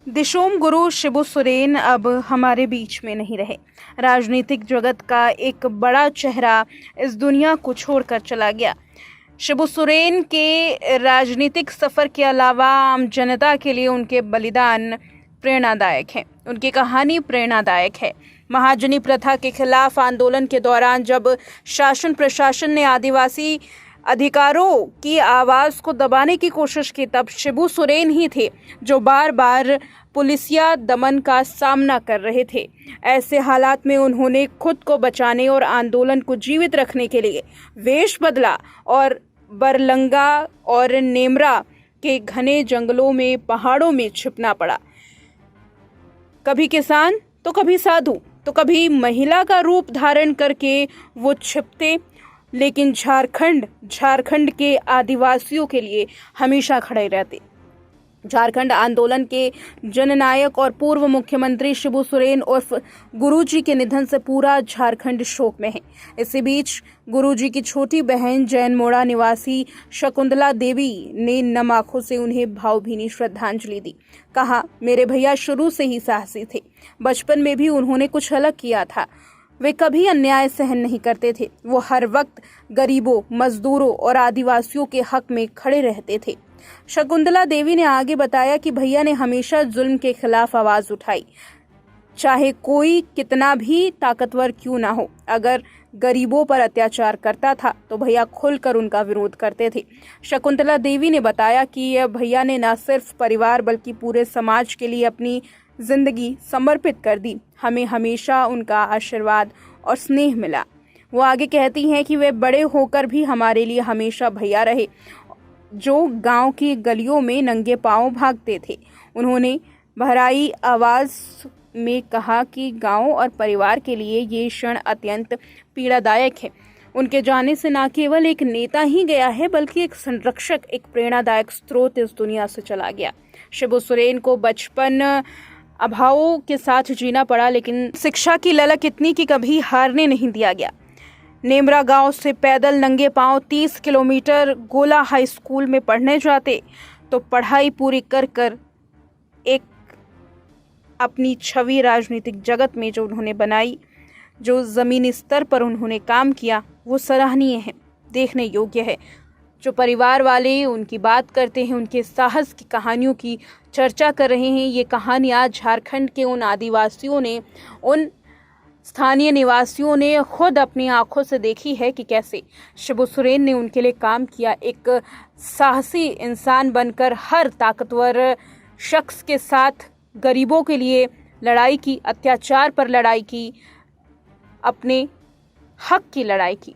दिशोम गुरु शिबू सोरेन अब हमारे बीच में नहीं रहे। राजनीतिक जगत का एक बड़ा चेहरा इस दुनिया को छोड़कर चला गया। शिबू सोरेन के राजनीतिक सफर के अलावा आम जनता के लिए उनके बलिदान प्रेरणादायक है। उनकी कहानी प्रेरणादायक है। महाजनी प्रथा के खिलाफ आंदोलन के दौरान जब शासन प्रशासन ने आदिवासी अधिकारों की आवाज़ को दबाने की कोशिश की, तब शिबू सोरेन ही थे जो बार बार पुलिसिया दमन का सामना कर रहे थे। ऐसे हालात में उन्होंने खुद को बचाने और आंदोलन को जीवित रखने के लिए वेश बदला और बरलंगा और नेमरा के घने जंगलों में, पहाड़ों में छिपना पड़ा। कभी किसान तो कभी साधु तो कभी महिला का रूप धारण करके वो छिपते, लेकिन झारखंड के आदिवासियों के लिए हमेशा खड़े रहते। झारखंड आंदोलन के जननायक और पूर्व मुख्यमंत्री शिबू सोरेन उर्फ गुरुजी के निधन से पूरा झारखंड शोक में है। इसी बीच गुरुजी की छोटी बहन जैन मोड़ा निवासी शकुंतला देवी ने नम आंखों से उन्हें भावभीनी श्रद्धांजलि दी। कहा, मेरे भैया शुरू से ही साहसी थे। बचपन में भी उन्होंने कुछ अलग किया था। वे कभी अन्याय सहन नहीं करते थे। वो हर वक्त गरीबों, मजदूरों और आदिवासियों के हक में खड़े रहते थे। शकुंतला देवी ने आगे बताया कि भैया ने हमेशा जुल्म के खिलाफ आवाज उठाई, चाहे कोई कितना भी ताकतवर क्यों ना हो। अगर गरीबों पर अत्याचार करता था तो भैया खुलकर उनका विरोध करते थे। शकुंतला देवी ने बताया कि भैया ने न सिर्फ परिवार बल्कि पूरे समाज के लिए अपनी जिंदगी समर्पित कर दी। हमें हमेशा उनका आशीर्वाद और स्नेह मिला। वो आगे कहती हैं कि वे बड़े होकर भी हमारे लिए हमेशा भैया रहे, जो गांव की गलियों में नंगे पांव भागते थे। उन्होंने भराई आवाज में कहा कि गांव और परिवार के लिए ये क्षण अत्यंत पीड़ादायक है। उनके जाने से न केवल एक नेता ही गया है, बल्कि एक संरक्षक, एक प्रेरणादायक स्रोत इस दुनिया से चला गया। शिबू सोरेन को बचपन अभावों के साथ जीना पड़ा, लेकिन शिक्षा की ललक इतनी कि कभी हारने नहीं दिया गया। नेमरा गांव से पैदल नंगे पांव 30 किलोमीटर गोला हाई स्कूल में पढ़ने जाते, तो पढ़ाई पूरी कर कर एक अपनी छवि राजनीतिक जगत में जो उन्होंने बनाई, जो ज़मीनी स्तर पर उन्होंने काम किया, वो सराहनीय है, देखने योग्य है। जो परिवार वाले उनकी बात करते हैं, उनके साहस की कहानियों की चर्चा कर रहे हैं, ये कहानी आज झारखंड के उन आदिवासियों ने, उन स्थानीय निवासियों ने खुद अपनी आंखों से देखी है कि कैसे शिबू सोरेन ने उनके लिए काम किया। एक साहसी इंसान बनकर हर ताकतवर शख्स के साथ गरीबों के लिए लड़ाई की, अत्याचार पर लड़ाई की, अपने हक की लड़ाई की।